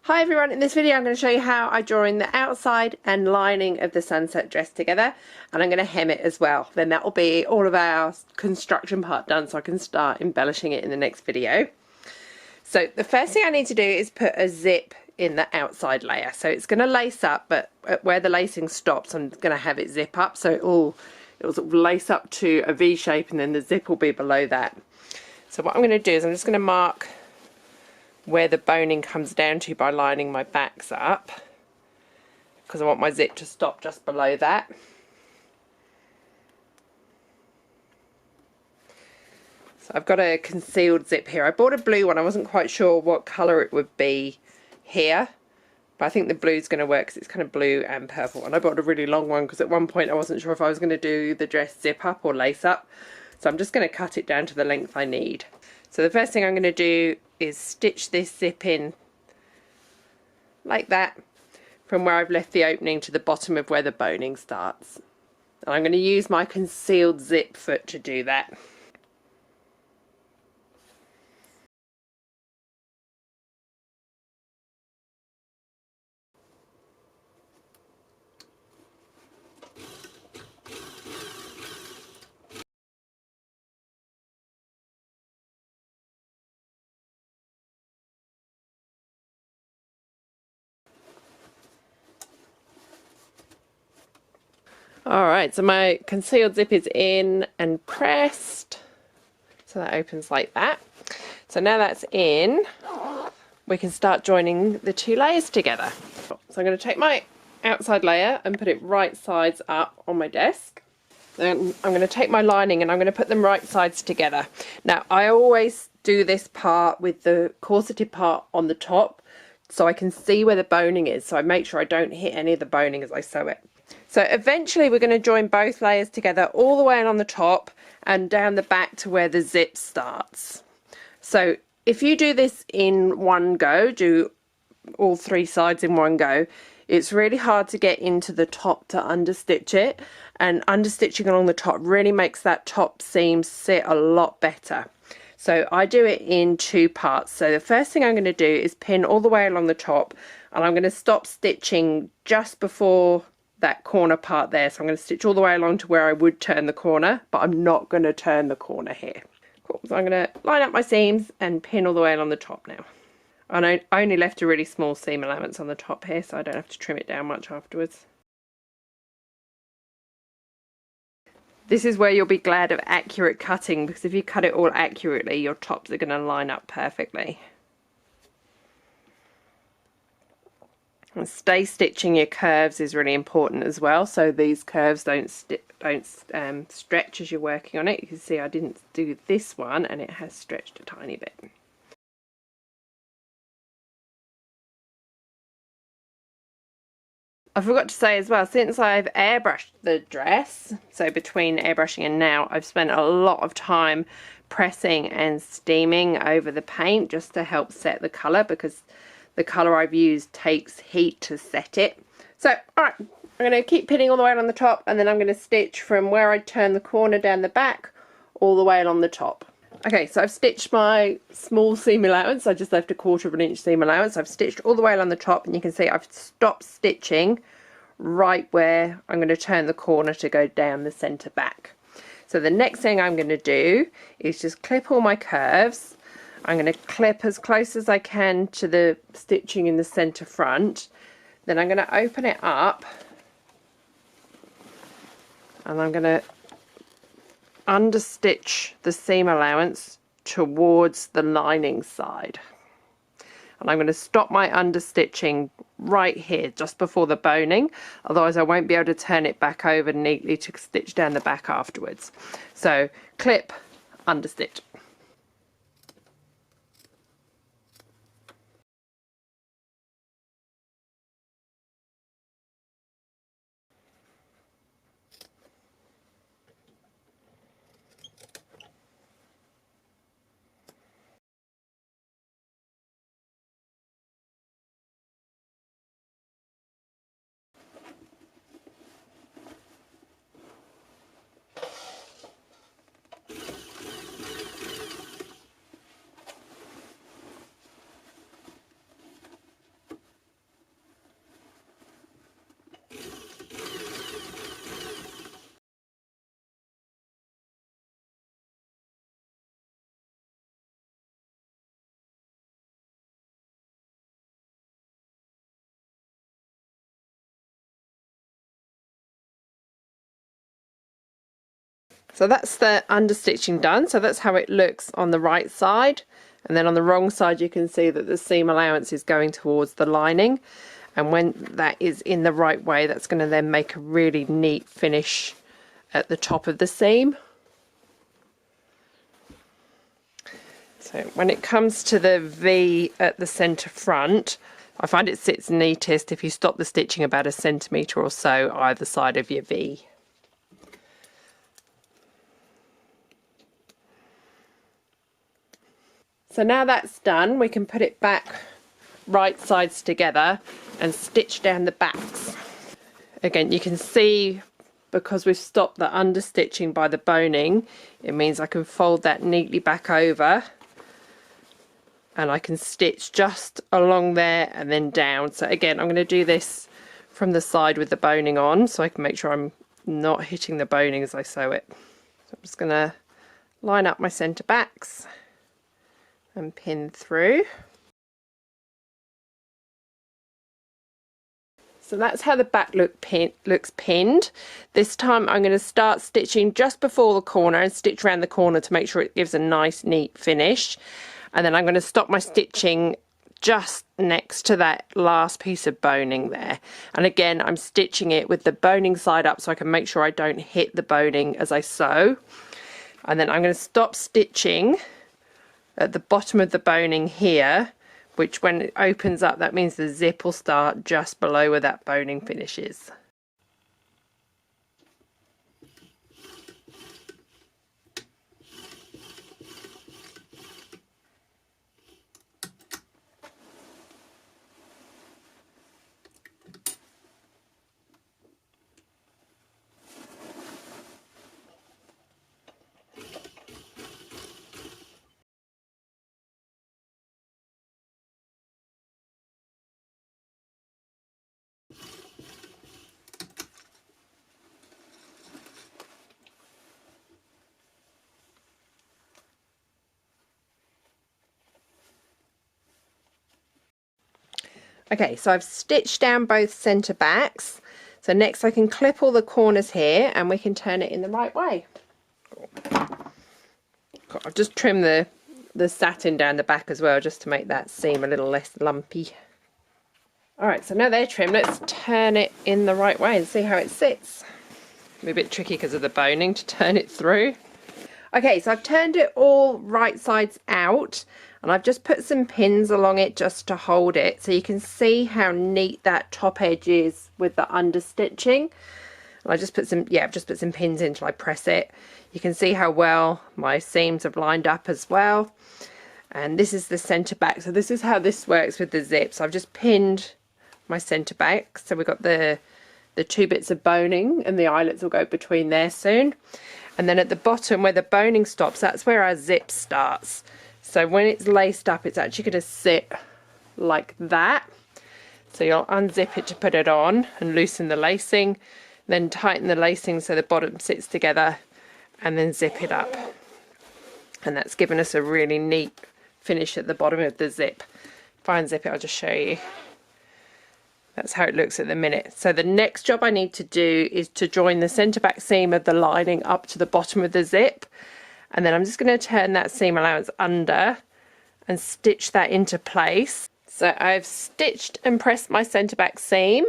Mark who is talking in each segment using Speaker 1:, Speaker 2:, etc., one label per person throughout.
Speaker 1: Hi everyone, in this video I'm going to show you how I draw in the outside and lining of the sunset dress together, and I'm going to hem it as well. Then that will be all of our construction part done, so I can start embellishing it in the next video. So the first thing I need to do is put a zip in the outside layer. So it's going to lace up, but where the lacing stops I'm going to have it zip up, so it'll sort of lace up to a V shape and then the zip will be below that. So what I'm going to do is I'm just going to mark where the boning comes down to by lining my backs up, because I want my zip to stop just below that. So I've got a concealed zip here. I bought a blue one. I wasn't quite sure what colour it would be here, but I think the blue is going to work because it's kind of blue and purple. And I bought a really long one because at one point I wasn't sure if I was going to do the dress zip up or lace up. So I'm just going to cut it down to the length I need. So the first thing I'm going to do is stitch this zip in like that from where I've left the opening to the bottom of where the boning starts. And I'm going to use my concealed zip foot to do that. Alright, so my concealed zip is in and pressed. So that opens like that. So now that's in, we can start joining the two layers together. So I'm going to take my outside layer and put it right sides up on my desk. Then I'm going to take my lining and I'm going to put them right sides together. Now I always do this part with the corseted part on the top so I can see where the boning is, so I make sure I don't hit any of the boning as I sew it. So eventually we're going to join both layers together all the way along the top and down the back to where the zip starts. So if you do this in one go, do all three sides in one go, it's really hard to get into the top to understitch it, and understitching along the top really makes that top seam sit a lot better. So I do it in two parts. So the first thing I'm going to do is pin all the way along the top, and I'm going to stop stitching just before that corner part there. So I'm going to stitch all the way along to where I would turn the corner, but I'm not going to turn the corner here. Cool. So I'm going to line up my seams and pin all the way along the top now. And I only left a really small seam allowance on the top here, so I don't have to trim it down much afterwards. This is where you'll be glad of accurate cutting, because if you cut it all accurately, your tops are going to line up perfectly. And stay stitching your curves is really important as well, so these curves don't stretch as you're working on it. You can see I didn't do this one and it has stretched a tiny bit. I forgot to say as well, since I've airbrushed the dress, so between airbrushing and now, I've spent a lot of time pressing and steaming over the paint just to help set the colour, because the colour I've used takes heat to set it. So, alright, I'm going to keep pinning all the way along the top, and then I'm going to stitch from where I turn the corner down the back all the way along the top. Okay, so I've stitched my small seam allowance. I just left a 1/4 of an inch seam allowance. I've stitched all the way along the top, and you can see I've stopped stitching right where I'm going to turn the corner to go down the centre back. So the next thing I'm going to do is just clip all my curves. I'm going to clip as close as I can to the stitching in the centre front. Then I'm going to open it up and I'm going to understitch the seam allowance towards the lining side. And I'm going to stop my understitching right here just before the boning, otherwise I won't be able to turn it back over neatly to stitch down the back afterwards. So clip, understitch. So that's the understitching done. So that's how it looks on the right side. And then on the wrong side, you can see that the seam allowance is going towards the lining. And when that is in the right way, that's going to then make a really neat finish at the top of the seam. So when it comes to the V at the centre front, I find it sits neatest if you stop the stitching about 1 centimetre or so either side of your V. So now that's done, we can put it back right sides together and stitch down the backs. Again, you can see because we've stopped the understitching by the boning, it means I can fold that neatly back over and I can stitch just along there and then down. So again, I'm going to do this from the side with the boning on so I can make sure I'm not hitting the boning as I sew it. So I'm just going to line up my centre backs and pin through. So that's how the back looks pinned. This time I'm going to start stitching just before the corner and stitch around the corner to make sure it gives a nice neat finish. And then I'm going to stop my stitching just next to that last piece of boning there. And again, I'm stitching it with the boning side up so I can make sure I don't hit the boning as I sew. And then I'm going to stop stitching at the bottom of the boning here, which when it opens up, that means the zip will start just below where that boning finishes. Okay, so I've stitched down both centre backs. So next I can clip all the corners here and we can turn it in the right way. I'll just trim the satin down the back as well just to make that seam a little less lumpy. Alright, so now they're trimmed, let's turn it in the right way and see how it sits. It'll be a bit tricky because of the boning to turn it through. Okay, so I've turned it all right sides out and I've just put some pins along it just to hold it so you can see how neat that top edge is with the understitching. And I just put some, I've just put some pins in till I press it. You can see how well my seams have lined up as well. And this is the centre back. So this is how this works with the zip. So I've just pinned my centre back. So we've got the 2 bits of boning and the eyelets will go between there soon. And then at the bottom where the boning stops, that's where our zip starts. So when it's laced up, it's actually going to sit like that. So you'll unzip it to put it on and loosen the lacing, then tighten the lacing so the bottom sits together and then zip it up. And that's given us a really neat finish at the bottom of the zip. If I unzip it, I'll just show you. That's how it looks at the minute. So the next job I need to do is to join the centre back seam of the lining up to the bottom of the zip. And then I'm just going to turn that seam allowance under and stitch that into place. So I've stitched and pressed my centre back seam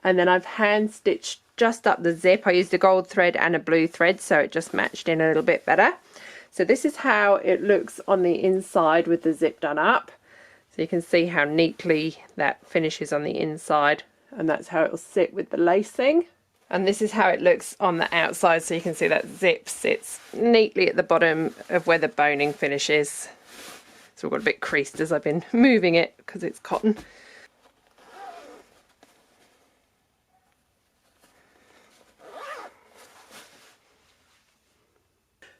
Speaker 1: and then I've hand stitched just up the zip. I used a gold thread and a blue thread so it just matched in a little bit better. So this is how it looks on the inside with the zip done up. So you can see how neatly that finishes on the inside and that's how it will sit with the lacing. And this is how it looks on the outside, so you can see that zip sits neatly at the bottom of where the boning finishes. So we've got a bit creased as I've been moving it because it's cotton.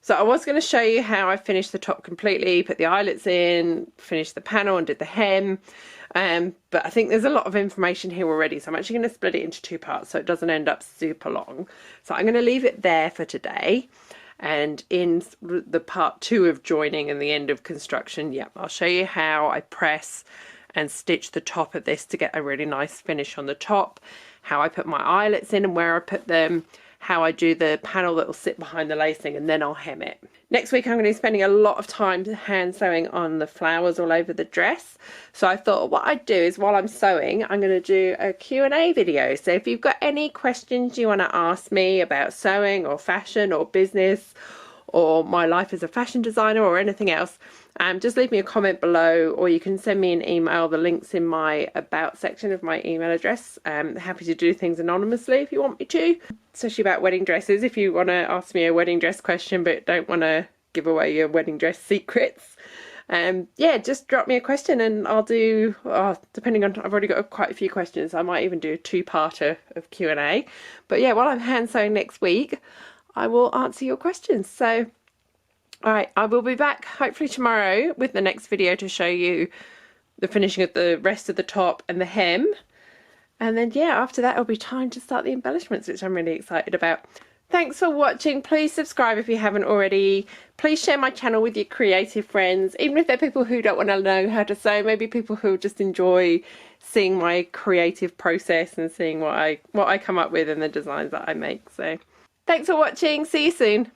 Speaker 1: So I was going to show you how I finished the top completely, put the eyelets in, finished the panel and did the hem. But I think there's a lot of information here already, so I'm actually going to split it into 2 parts so it doesn't end up super long. So I'm going to leave it there for today, and in the part 2 of joining and the end of construction, I'll show you how I press and stitch the top of this to get a really nice finish on the top, how I put my eyelets in and where I put them, how I do the panel that will sit behind the lacing, and then I'll hem it. Next week I'm going to be spending a lot of time hand sewing on the flowers all over the dress. So I thought what I'd do is while I'm sewing, I'm going to do a Q&A video. So if you've got any questions you want to ask me about sewing or fashion or business or my life as a fashion designer or anything else, just leave me a comment below, or you can send me an email. The link's in my about section of my email address. I'm happy to do things anonymously if you want me to, especially about wedding dresses. If you want to ask me a wedding dress question but don't want to give away your wedding dress secrets, yeah, just drop me a question and I'll do, depending on, I've already got quite a few questions, I might even do a two-parter of Q&A. But yeah, while I'm hand sewing next week, I will answer your questions. So alright, I will be back hopefully tomorrow with the next video to show you the finishing of the rest of the top and the hem. And then yeah, after that it'll be time to start the embellishments, which I'm really excited about. Thanks for watching. Please subscribe if you haven't already. Please share my channel with your creative friends, even if they're people who don't want to know how to sew, maybe people who just enjoy seeing my creative process and seeing what I come up with and the designs that I make. So thanks for watching. See you soon.